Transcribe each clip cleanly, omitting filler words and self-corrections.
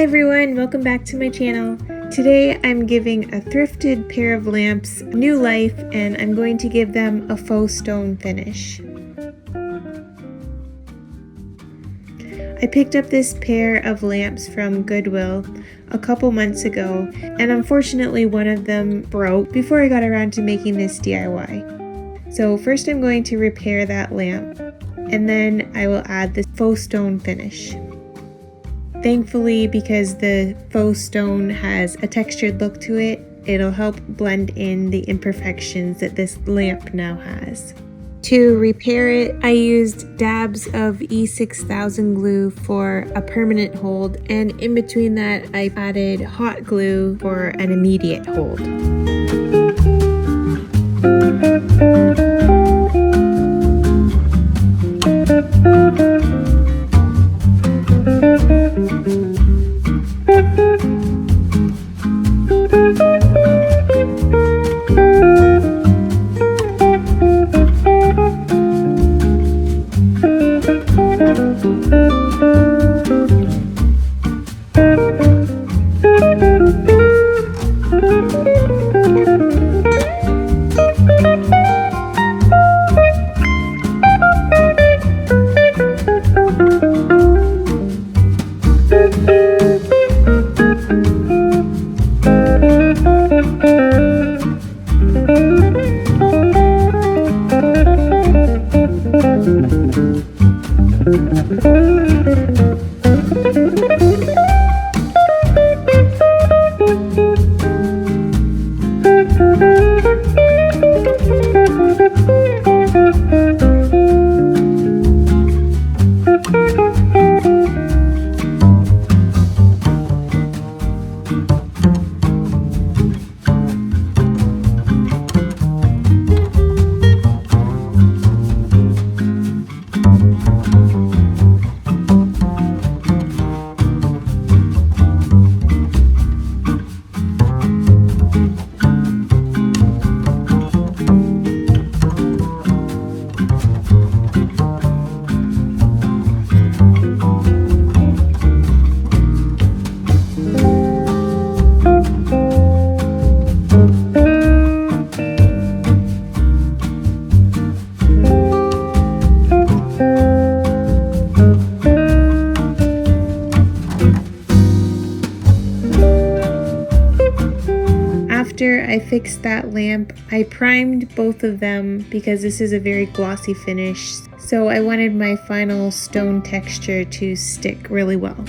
everyone, welcome back to my channel. Today I'm giving a thrifted pair of lamps new life and I'm going to give them a faux stone finish. I picked up this pair of lamps from Goodwill a couple months ago and unfortunately one of them broke before I got around to making this DIY. So first I'm going to repair that lamp and then I will add the faux stone finish. Thankfully, because the faux stone has a textured look to it, it'll help blend in the imperfections that this lamp now has. To repair it, I used dabs of E6000 glue for a permanent hold, and in between that I added hot glue for an immediate hold. After I fixed that lamp, I primed both of them because this is a very glossy finish, so I wanted my final stone texture to stick really well.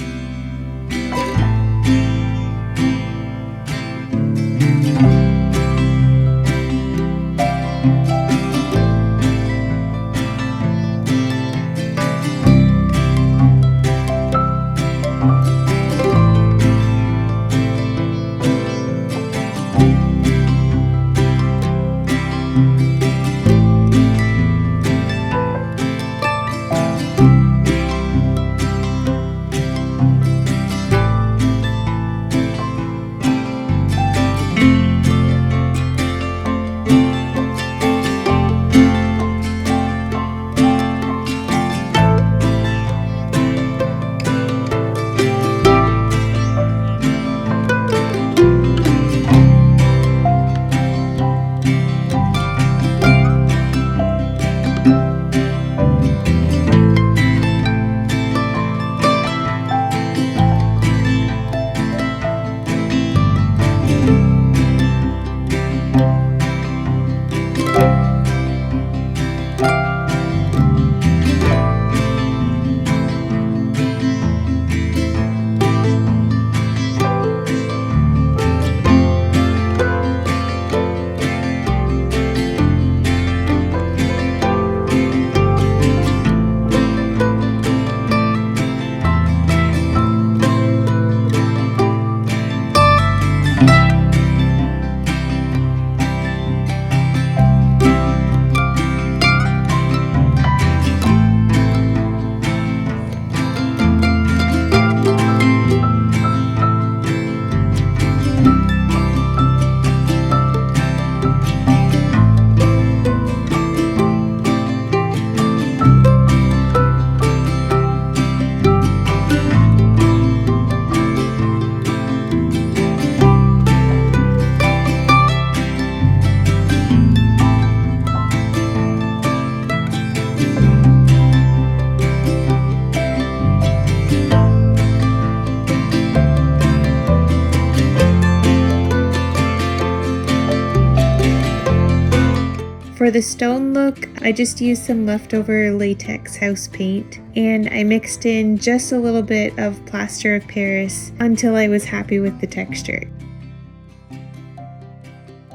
For the stone look, I just used some leftover latex house paint and I mixed in just a little bit of plaster of Paris until I was happy with the texture.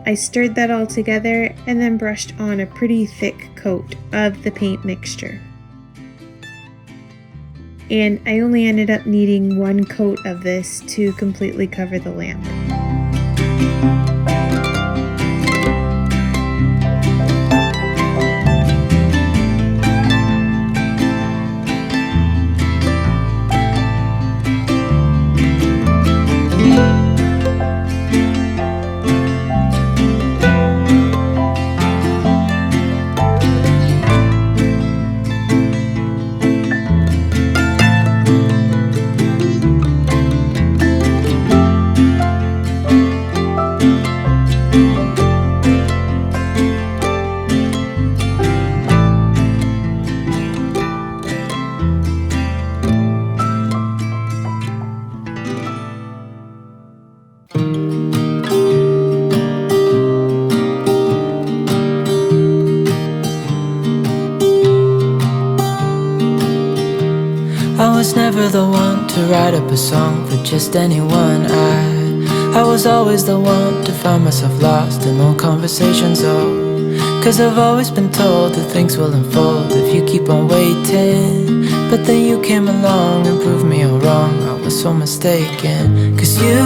I stirred that all together and then brushed on a pretty thick coat of the paint mixture. And I only ended up needing one coat of this to completely cover the lamp. I was never the one to write up a song for just anyone. I was always the one to find myself lost in long conversations. Cause I've always been told that things will unfold if you keep on waiting. But then you came along and proved me all wrong. I was so mistaken. Cause you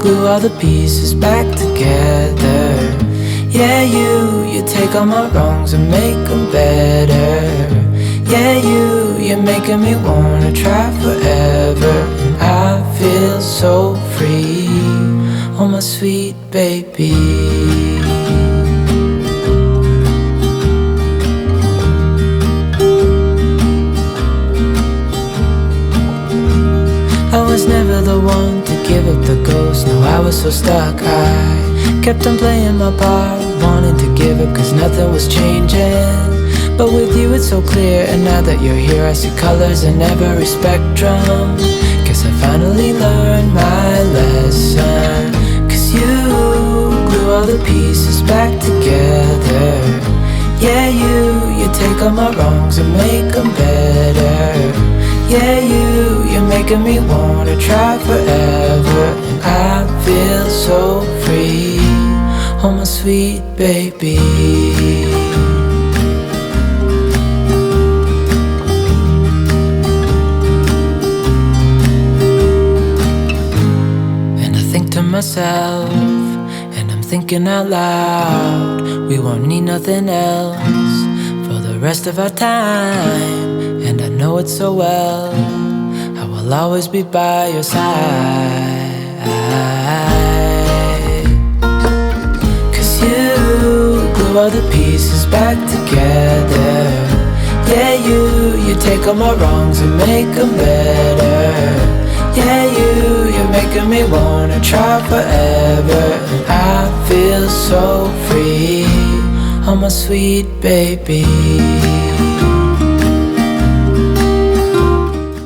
glue all the pieces back together. Yeah, you take all my wrongs and make them better. Yeah, you're making me wanna try forever. And I feel so free, oh my sweet baby. I was never the one to give up the ghost. No, I was so stuck. I kept on playing my part, wanting to give up cause nothing was changing. But with you it's so clear, and now that you're here I see colors in every spectrum. Guess I finally learned my lesson. Cause you glue all the pieces back together. Yeah, you take all my wrongs and make them better. Yeah, you're making me wanna try forever. And I feel so free, oh my sweet baby. Myself, and I'm thinking out loud, we won't need nothing else for the rest of our time. And I know it so well, I will always be by your side. Cause you glue all the pieces back together. Yeah, you take all my wrongs and make them better. Yeah, you're making me wanna try forever. And I feel so free, oh my sweet baby.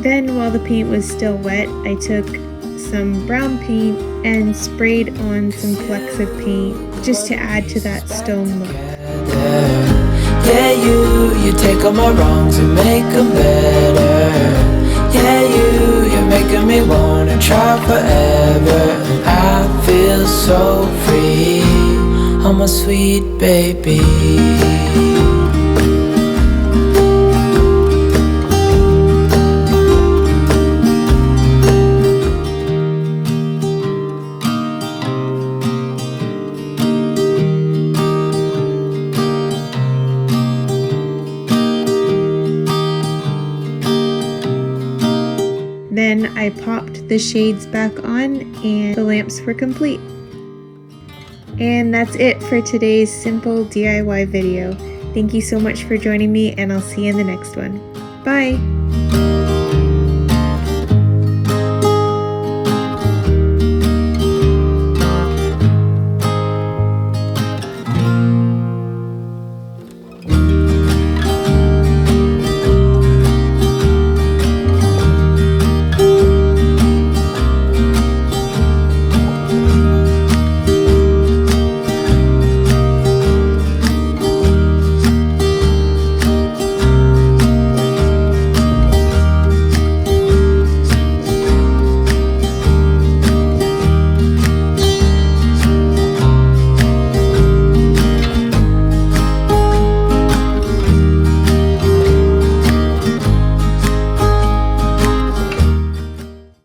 Then while the paint was still wet, I took some brown paint and sprayed on some flecks of paint just to add to that stone look. Yeah, you take all my wrongs and make them better. Yeah, you're making me wanna try forever. And I feel so free, oh my sweet baby. Then I popped the shades back on and the lamps were complete. And that's it for today's simple DIY video. Thank you so much for joining me, and I'll see you in the next one. Bye!